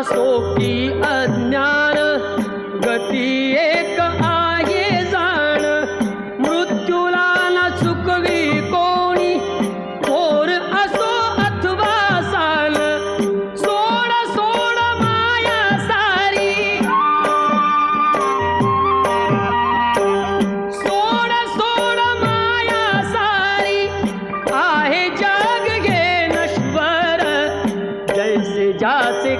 सोपी अज्ञान गती एक आहे जाण मृत्यूला न चुकवी कोणी थोर असो अथवा साल सोड सोड माया सारी सोड सोड माया सारी आहे जग घे नश्वर जैसे जासे